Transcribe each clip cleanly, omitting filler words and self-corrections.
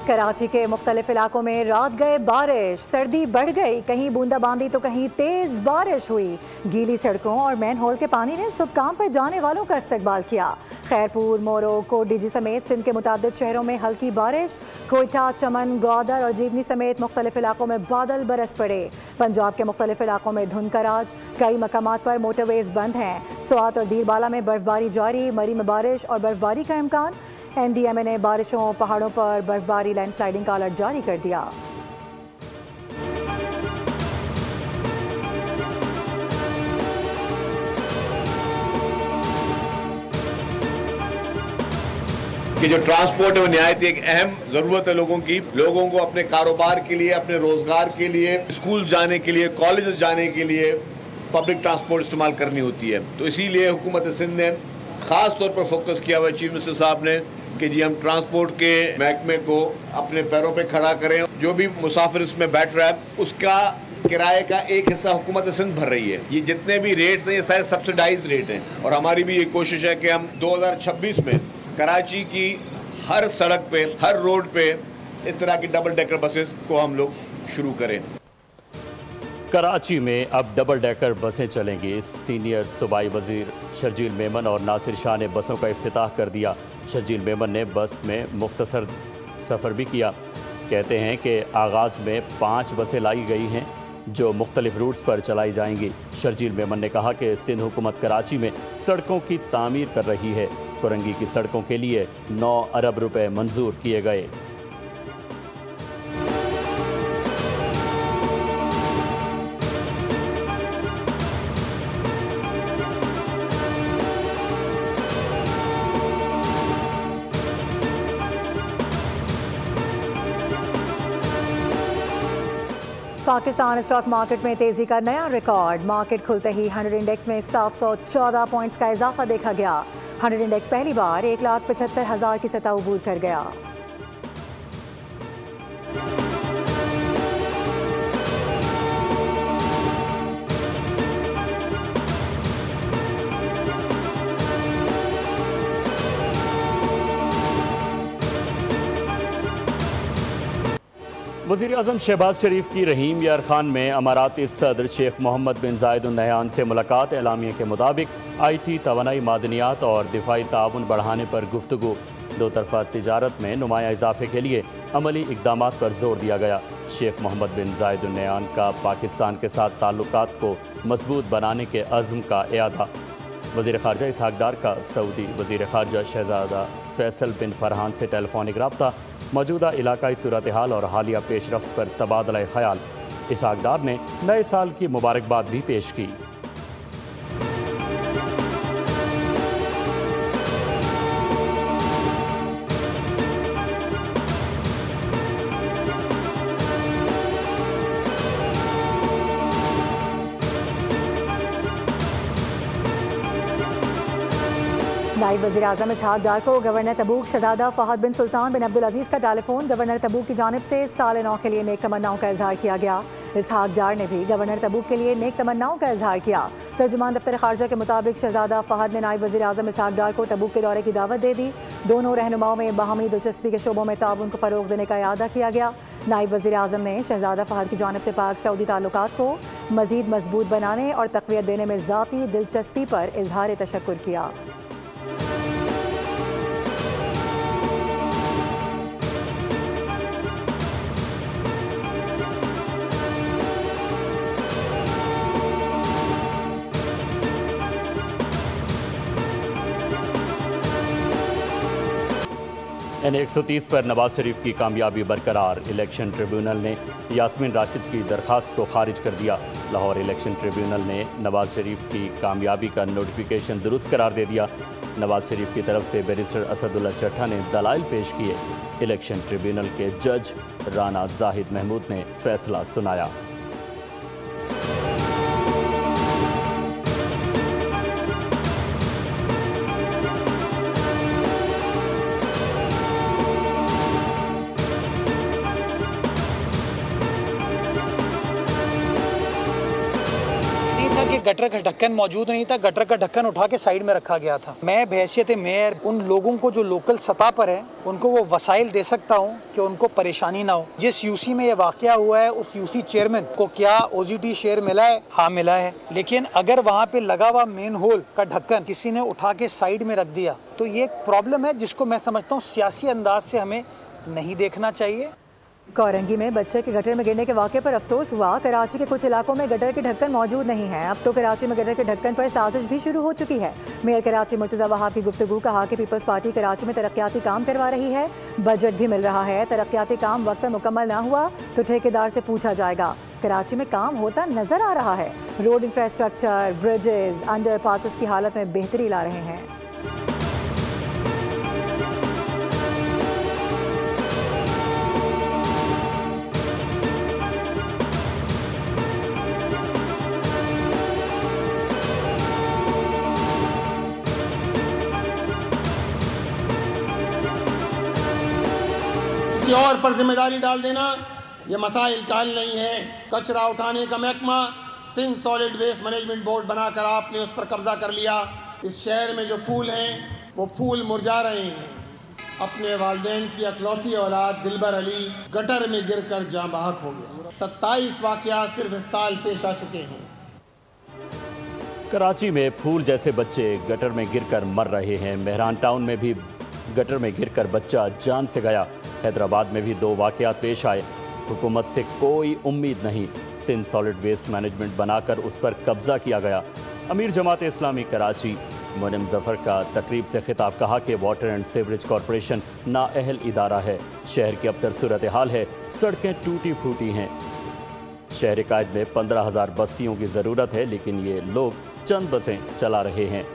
कराची के मुख्तलिफ इलाकों में रात गए बारिश, सर्दी बढ़ गई, कहीं बूंदाबांदी तो कहीं तेज बारिश हुई। गीली सड़कों और मैन होल के पानी ने सुबह काम पर जाने वालों का इस्तकबाल किया। खैरपुर, मोरो, कोटडीजी समेत सिंध के मुतादिद शहरों में हल्की बारिश। कोयटा, चमन, गौदर और जीवनी समेत मुख्तलिफ इलाकों में बादल बरस पड़े। पंजाब के मुख्तलिफ इलाकों में धुंध का राज, कई मकामात पर मोटरवेज बंद हैं। स्वात और दीरबाला में बर्फबारी जारी, मरी में बारिश और बर्फबारी का इम्कान। NDMA ने बारिशों, पहाड़ों पर बर्फबारी, लैंडस्लाइडिंग का अलर्ट जारी कर दिया। कि जो ट्रांसपोर्ट है वो निहायत एक अहम जरूरत है लोगों की। लोगों को अपने कारोबार के लिए, अपने रोजगार के लिए, स्कूल जाने के लिए, कॉलेज जाने के लिए पब्लिक ट्रांसपोर्ट इस्तेमाल करनी होती है। तो इसीलिए हुकूमत सिंध ने खास तौर पर फोकस किया हुआ चीफ मिनिस्टर साहब ने कि जी हम ट्रांसपोर्ट के महकमे को अपने पैरों पे खड़ा करें। जो भी मुसाफिर इसमें बैठ रहा है उसका किराए का एक हिस्सा हुकूमत सिंध भर रही है। ये जितने भी रेट्स हैं ये सारे सब्सिडाइज रेट हैं और हमारी भी ये कोशिश है कि हम 2026 में कराची की हर सड़क पे, हर रोड पे इस तरह की डबल डेकर बसेस को हम लोग शुरू करें। कराची में अब डबल डेकर बसें चलेंगी। सीनियर सूबाई वजीर शर्जील मेमन और नासिर शाह ने बसों का इफ्तिताह कर दिया। शर्जील मेमन ने बस में मुख्तसर सफ़र भी किया। कहते हैं कि आगाज़ में 5 बसें लाई गई हैं जो मुख्तलिफ रूट्स पर चलाई जाएंगी। शर्जील मेमन ने कहा कि सिंध हुकूमत कराची में सड़कों की तामीर कर रही है। कुरंगी की सड़कों के लिए 9 अरब रुपए मंजूर किए गए। पाकिस्तान स्टॉक मार्केट में तेजी का नया रिकॉर्ड। मार्केट खुलते ही 100 इंडेक्स में 714 पॉइंट्स का इजाफा देखा गया। 100 इंडेक्स पहली बार 1,75,000 की सतह अबूर कर गया। वज़ीर आज़म शहबाज शरीफ की रहीम यार खान में अमाराती सदर शेख मोहम्मद बिन जायद अल नहयान से मुलाकात। एलामिया के मुताबिक IT, तवानाई, मादनियात और दिफाई ताउन बढ़ाने पर गुफ्तगू। दो तरफ़ा तिजारत में नुमाया इजाफे के लिए अमली इक़दामात पर जोर दिया गया। शेख मोहम्मद बिन जायद अल नहयान का पाकिस्तान के साथ ताल्लुकात को मजबूत बनाने के अज़्म का इयादा। वज़ीर ख़ारजा इसहाक़ डार का सऊदी वज़ीर ख़ारजा शहज़ादा फैसल बिन फरहान से टेलीफोनिक रब्ता। मौजूदा इलाकाई सूरत हाल और हालिया पेशरफ्त पर तबादला ख्याल। इसहाक़ डार ने नए साल की मुबारकबाद भी पेश की। नायब वज़ीर आज़म इसहाक़ डार को गवर्नर तबूक शहज़ादा फ़हद बिन सुल्तान बिन अब्दुल अज़ीज़ का टेलीफोन। गवर्नर तबूक की जानिब से साल नौ के लिए नेक तमन्नाओं का इजहार किया गया। इसहाक़ डार ने भी गवर्नर तबूक के लिए नेक तमन्नाओं का इजहार किया। तर्जुमान दफ्तर ख़ारजा के मुताबिक शहज़ादा फ़हद ने नायब वज़ीर आज़म इसहाक़ डार को तबूक के दौरे की दावत दे दी। दोनों रहनुमाओं में बाहमी दिलचस्पी के शोबों में ताउन को फ़रोग़ देने का इरादा किया गया। नायब वज़ीर आज़म ने शहज़ादा फ़हद की जानिब से पाक सऊदी ताल्लुकात को मज़ीद मजबूत बनाने और तक़वियत देने में ज़ाती दिलचस्पी पर इजहार तशक्कुर किया। N130 पर नवाज शरीफ की कामयाबी बरकरार। इलेक्शन ट्रिब्यूनल ने यास्मीन राशिद की दरख्वास्त को खारिज कर दिया। लाहौर इलेक्शन ट्रिब्यूनल ने नवाज शरीफ की कामयाबी का नोटिफिकेशन दुरुस्त करार दे दिया। नवाज शरीफ की तरफ से बैरिस्टर असदुल्ला चट्टा ने दलाइल पेश किए। इलेक्शन ट्रिब्यूनल के जज राना जाहिद महमूद ने फैसला सुनाया। गटर का ढक्कन मौजूद नहीं था, गटर का ढक्कन उठा के साइड में रखा गया था। मैं बहैसियत मेयर उन लोगों को जो लोकल सतह पर है उनको वो वसाइल दे सकता हूँ कि उनको परेशानी ना हो। जिस यूसी में ये वाकया हुआ है उस यूसी चेयरमैन को क्या ओजीटी शेयर मिला है? हाँ मिला है, लेकिन अगर वहाँ पे लगा हुआ मेन होल का ढक्कन किसी ने उठा के साइड में रख दिया तो ये एक प्रॉब्लम है जिसको मैं समझता हूँ सियासी अंदाज से हमें नहीं देखना चाहिए। कोरंगी में बच्चे के गटर में गिरने के वाक़े पर अफसोस हुआ। कराची के कुछ इलाकों में गटर के ढक्कन मौजूद नहीं है। अब तो कराची में गटर के ढक्कन पर साजिश भी शुरू हो चुकी है। मेयर कराची मुर्तज़ा वहाब की गुफ्तगू, कहा कि पीपल्स पार्टी कराची में तरक्याती काम करवा रही है, बजट भी मिल रहा है। तरक्याती काम वक्त पर मुकम्मल ना हुआ तो ठेकेदार से पूछा जाएगा। कराची में काम होता नजर आ रहा है। Road infrastructure, bridges, under passes की हालत में बेहतरी ला रहे हैं। किसी और पर जिम्मेदारी डाल देना ये मसाइल का हल नहीं है। कचरा उठाने का महकमा Sindh solid waste management board बनाकर आपने उस पर कब्जा कर लिया। इस शहर में जो फूल हैं वो फूल मुरझा रहे हैं। अपने वालिदैन की अकलौती औलाद दिलबर अली गटर में गिरकर जाँ बहक हो गया। 27 वाक़या सिर्फ इस साल पेश आ चुके हैं। कराची में फूल जैसे बच्चे गटर में गिरकर मर रहे हैं। मेहरान टाउन में भी गटर में गिरकर बच्चा जान से गया। हैदराबाद में भी 2 वाक़यात पेश आए। हुकूमत से कोई उम्मीद नहीं। सिंध सॉलिड वेस्ट मैनेजमेंट बनाकर उस पर कब्जा किया गया। अमीर जमात इस्लामी कराची मुनिम जफ़र का तकरीब से खिताब, कहा कि वाटर एंड सीवरेज कॉरपोरेशन नाअहल इदारा है। शहर की अबतर सूरत हाल है, सड़कें टूटी फूटी हैं। शहर कायद में 15,000 बस्तियों की ज़रूरत है, लेकिन ये लोग चंद बसें चला रहे हैं।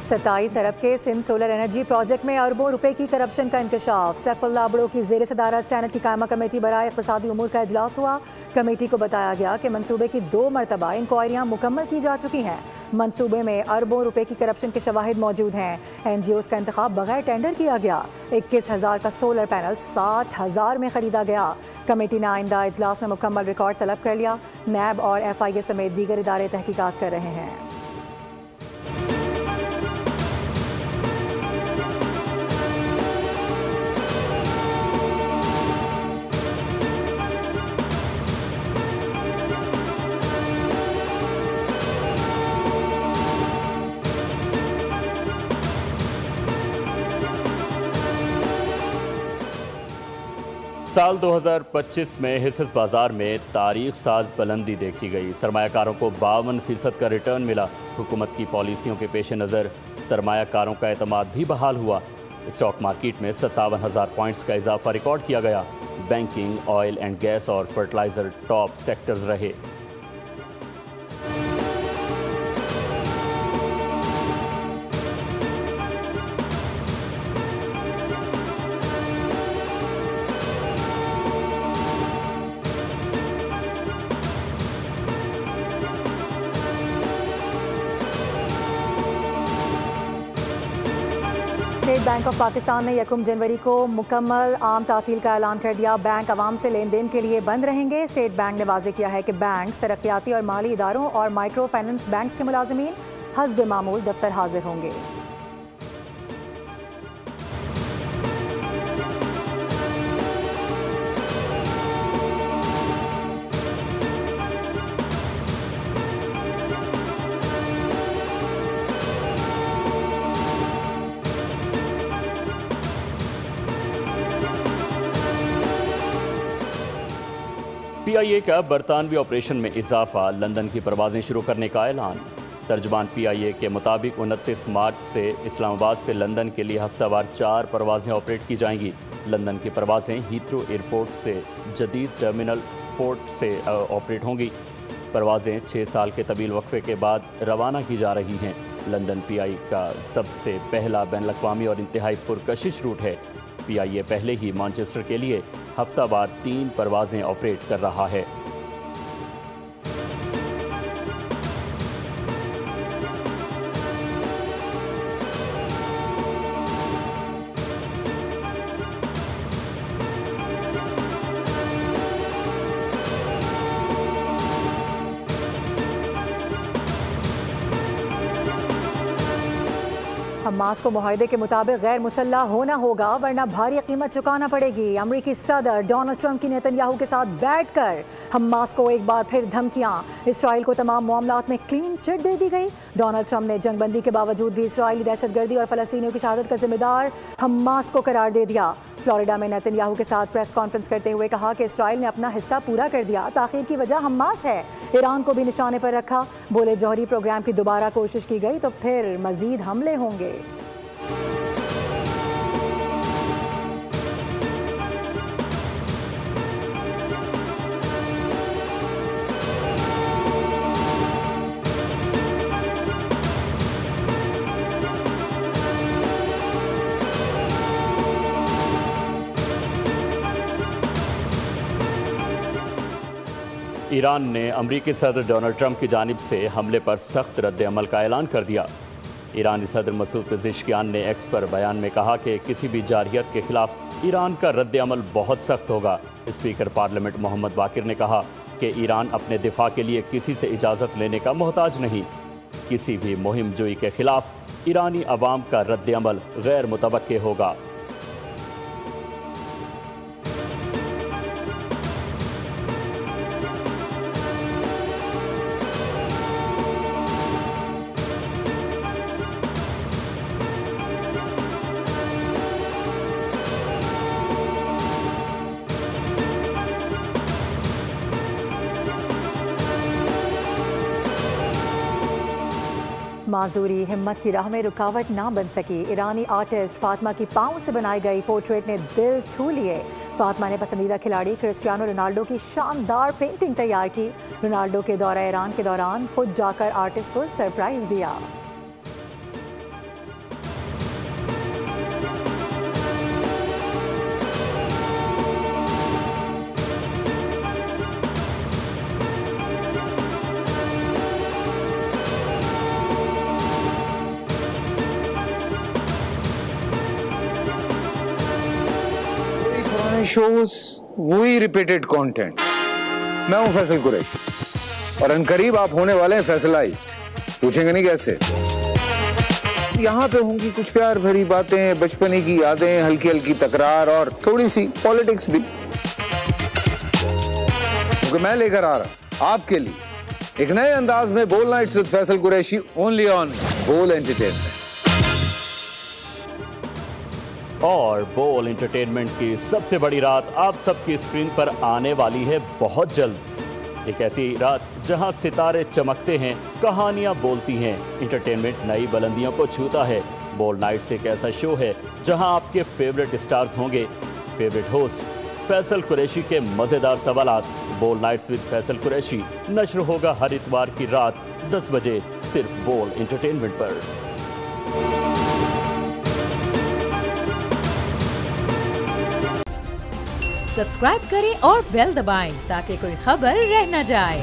सत्ताईस अरब के सिंध सोलर एनर्जी प्रोजेक्ट में अरबों रुपए की करप्शन का इंकशाफ। सैफुल्लाह बड़ो की ज़ेर सदारत सैनेट की कायमा कमेटी बराए इक़्तिसादी उमूर का इजलास हुआ। कमेटी को बताया गया कि मनसूबे की 2 मरतबा इंक्वायरियाँ मुकम्मल की जा चुकी हैं। मनसूबे में अरबों रुपए की करप्शन के शवाहिद मौजूद हैं। NGOs का इंतखाब बगैर टेंडर किया गया। 21,000 का सोलर पैनल 60,000 में खरीदा गया। कमेटी ने आइंदा इजलास में मुकम्मल रिकॉर्ड तलब कर लिया। नैब और FIA समेत दीगर इदारे तहकीकात कर रहे हैं। साल 2025 में हिस्सेस बाजार में तारीख साज बुलंदी देखी गई। सरमायाकारों को 52% का रिटर्न मिला। हुकूमत की पॉलिसियों के पेश नज़र सरमायाकारों का एतमाद भी बहाल हुआ। स्टॉक मार्केट में 57,000 पॉइंट्स का इजाफा रिकॉर्ड किया गया। बैंकिंग, ऑयल एंड गैस और फर्टिलाइज़र टॉप सेक्टर्स रहे। स्टेट बैंक ऑफ पाकिस्तान ने 1 जनवरी को मुकम्मल आम तातील का ऐलान कर दिया। बैंक आवाम से लेन देन के लिए बंद रहेंगे। स्टेट बैंक ने वाज़ेह किया है कि बैंक, तरक्याती और माली इदारों और माइक्रो फाइनेंस बैंक के मुलाजिमीन हस्ब मामूल दफ्तर हाजिर होंगे। PIA का बरतानवी ऑपरेशन में इजाफा, लंदन की परवाज़ें शुरू करने का ऐलान। तर्जमान PIA के मुताबिक 29 मार्च से इस्लामाबाद से लंदन के लिए हफ्तावार 4 परवाज़ें ऑपरेट की जाएंगी। लंदन की परवाज़ें हीथ्रो एयरपोर्ट से जदीद टर्मिनल 4 से ऑपरेट होंगी। परवाज़ें 6 साल के तवील वक्फे के बाद रवाना की जा रही हैं। लंदन PIA का सबसे पहला बैनुल-अक़वामी और इंतहाई पुरकशिश रूट है। PIA पहले ही मैनचेस्टर के लिए हफ्तावार 3 परवाजें ऑपरेट कर रहा है। हमास को मुआहदे के मुताबिक गैर मुसल्लह होना होगा, वरना भारी कीमत चुकाना पड़ेगी। अमरीकी सदर डोनाल्ड ट्रंप की नेतन्याहू के साथ बैठकर हमास को एक बार फिर धमकियां। इसराइल को तमाम मामलात में क्लीन चिट दे दी गई। डोनाल्ड ट्रंप ने जंगबंदी के बावजूद भी इसराइली दहशतगर्दी और फलस्तीनियों की शहादत का जिम्मेदार हमास को करार दे दिया। फ्लोरिडा में नेतन्याहू के साथ प्रेस कॉन्फ्रेंस करते हुए कहा कि इसराइल ने अपना हिस्सा पूरा कर दिया, ताखीर की वजह हमास है। ईरान को भी निशाने पर रखा। बोले जौहरी प्रोग्राम की दोबारा कोशिश की गई तो फिर मजीद हमले होंगे। ईरान ने अमरीकी सदर डोनाल्ड ट्रंप की जानिब से हमले पर सख्त रद्द-ए-अमल का ऐलान कर दिया। ईरानी सदर मसूद पेज़ेश्कियान ने एक्स पर बयान में कहा कि किसी भी जारहियत के खिलाफ ईरान का रद्द-ए-अमल बहुत सख्त होगा। स्पीकर पार्लियामेंट मोहम्मद बाकिर ने कहा कि ईरान अपने दिफा के लिए किसी से इजाज़त लेने का मोहताज नहीं। किसी भी मुहिम जोई के खिलाफ ईरानी अवाम का रद्द-ए-अमल गैर मुतवक्के होगा। माजूरी हिम्मत की राह में रुकावट ना बन सकी। ईरानी आर्टिस्ट फातिमा की पाँव से बनाई गई पोर्ट्रेट ने दिल छू लिए। फातिमा ने पसंदीदा खिलाड़ी क्रिस्टियानो रोनाल्डो की शानदार पेंटिंग तैयार की। रोनाल्डो के दौरा ईरान के दौरान खुद जाकर आर्टिस्ट को सरप्राइज दिया। शोज वही रिपीटेड कंटेंट। मैं हूं फैसल कुरैशी और अनकरीब आप होने वाले हैं फैसलाइज्ड। पूछेंगे नहीं कैसे? यहाँ पे होंगी कुछ प्यार भरी बातें, बचपने की यादें, हल्की हल्की तकरार और थोड़ी सी पॉलिटिक्स भी, क्योंकि मैं लेकर आ रहा आपके लिए एक नए अंदाज में Bol nights with Faisal Qureshi, only on Bol entertainment. और बोल एंटरटेनमेंट की सबसे बड़ी रात आप सबकी स्क्रीन पर आने वाली है बहुत जल्द। एक ऐसी रात जहां सितारे चमकते हैं, कहानियां बोलती हैं, एंटरटेनमेंट नई बुलंदियों को छूता है। बोल नाइट्स एक ऐसा शो है जहां आपके फेवरेट स्टार्स होंगे, फेवरेट होस्ट फैसल कुरैशी के मज़ेदार सवालात। बोल नाइट्स विद फैसल कुरैशी नश्र होगा हर इतवार की रात 10 बजे सिर्फ बोल एंटरटेनमेंट पर। सब्सक्राइब करें और बेल दबाएं ताकि कोई खबर रह न जाए।